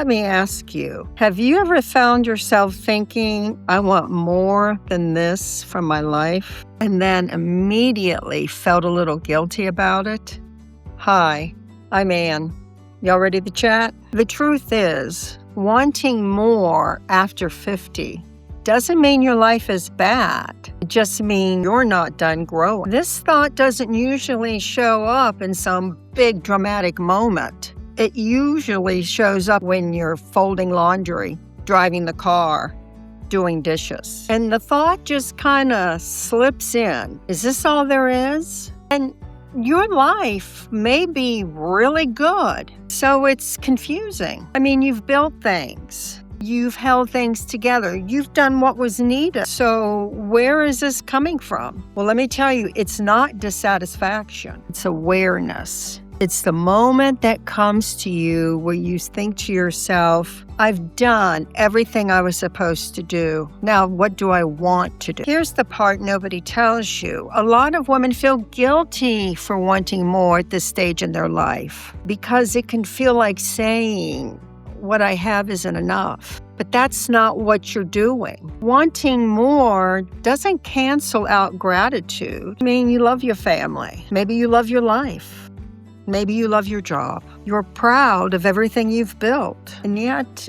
let me ask you, have you ever found yourself thinking, I want more than this from my life, and then immediately felt a little guilty about it? Hi, I'm Ann. Y'all ready to chat? The truth is, wanting more after 50 doesn't mean your life is bad. It just means you're not done growing. This thought doesn't usually show up in some big dramatic moment. It usually shows up when you're folding laundry, driving the car, doing dishes. And the thought just kind of slips in. Is this all there is? And your life may be really good, so it's confusing. I mean, you've built things. You've held things together. You've done what was needed. So where is this coming from? Well, let me tell you, it's not dissatisfaction. It's awareness. It's the moment that comes to you where you think to yourself, I've done everything I was supposed to do. Now, what do I want to do? Here's the part nobody tells you. A lot of women feel guilty for wanting more at this stage in their life because it can feel like saying, what I have isn't enough. But that's not what you're doing. Wanting more doesn't cancel out gratitude. I mean, you love your family. Maybe you love your life. Maybe you love your job. You're proud of everything you've built. And yet,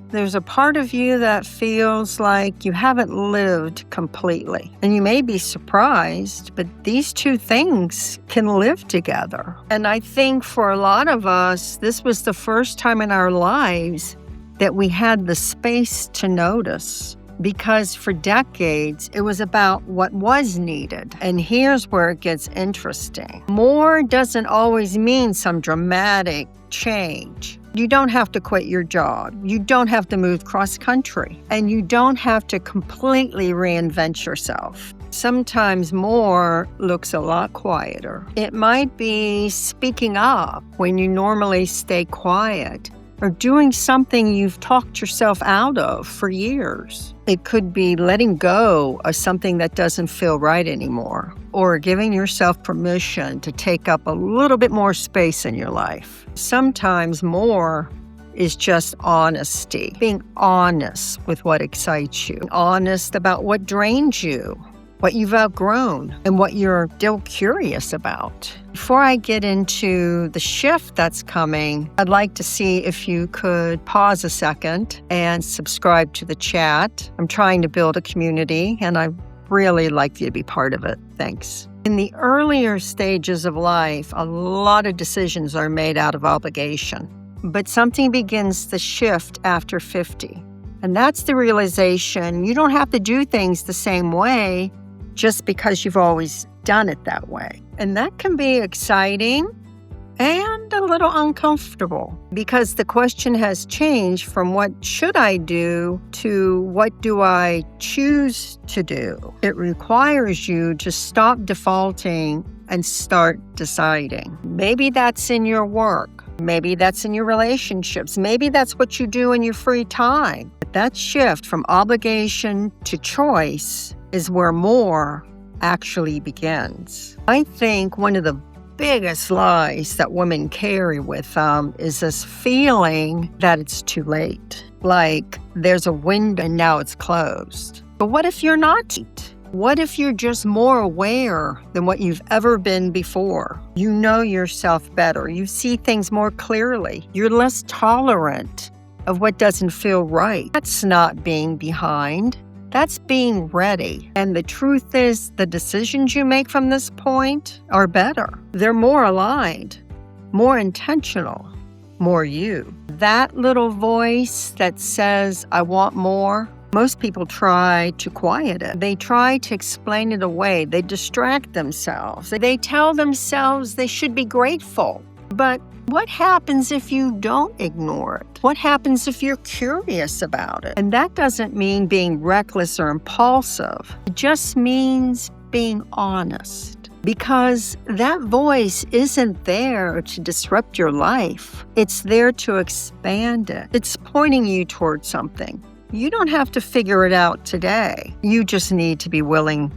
there's a part of you that feels like you haven't lived completely. And you may be surprised, but these two things can live together. And I think for a lot of us, this was the first time in our lives that we had the space to notice. Because for decades, it was about what was needed. And here's where it gets interesting. More doesn't always mean some dramatic change. You don't have to quit your job. You don't have to move cross country. And you don't have to completely reinvent yourself. Sometimes more looks a lot quieter. It might be speaking up when you normally stay quiet, or doing something you've talked yourself out of for years. It could be letting go of something that doesn't feel right anymore, or giving yourself permission to take up a little bit more space in your life. Sometimes more is just honesty, being honest with what excites you, honest about what drains you, what you've outgrown, and what you're still curious about. Before I get into the shift that's coming, I'd like to see if you could pause a second and subscribe to the chat. I'm trying to build a community, and I'd really like you to be part of it. Thanks. In the earlier stages of life, a lot of decisions are made out of obligation, but something begins to shift after 50. And that's the realization you don't have to do things the same way just because you've always done it that way. And that can be exciting and a little uncomfortable because the question has changed from what should I do to what do I choose to do. It requires you to stop defaulting and start deciding. Maybe that's in your work. Maybe that's in your relationships. Maybe that's what you do in your free time. But that shift from obligation to choice is where more actually begins. I think one of the biggest lies that women carry with them is this feeling that it's too late. Like there's a window and now it's closed. But what if you're not? What if you're just more aware than what you've ever been before? You know yourself better. You see things more clearly. You're less tolerant of what doesn't feel right. That's not being behind. That's being ready. And the truth is, the decisions you make from this point are better. They're more aligned, more intentional, more you. That little voice that says, I want more, most people try to quiet it. They try to explain it away. They distract themselves. They tell themselves they should be grateful. But what happens if you don't ignore it? What happens if you're curious about it? And that doesn't mean being reckless or impulsive. It just means being honest. Because that voice isn't there to disrupt your life. It's there to expand it. It's pointing you towards something. You don't have to figure it out today. You just need to be willing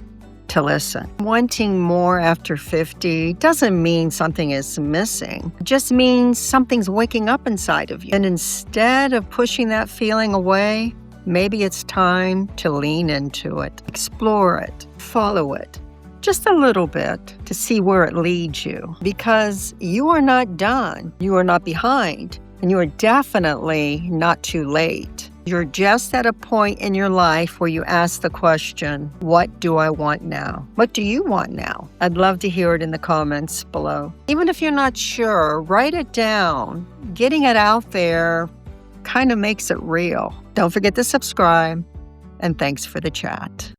to listen. Wanting more after 50 doesn't mean something is missing. It just means something's waking up inside of you. And instead of pushing that feeling away, maybe it's time to lean into it, explore it, follow it, just a little bit to see where it leads you. Because you are not done, you are not behind, and you are definitely not too late. You're just at a point in your life where you ask the question, what do I want now? What do you want now? I'd love to hear it in the comments below. Even if you're not sure, write it down. Getting it out there kind of makes it real. Don't forget to subscribe, and thanks for the chat.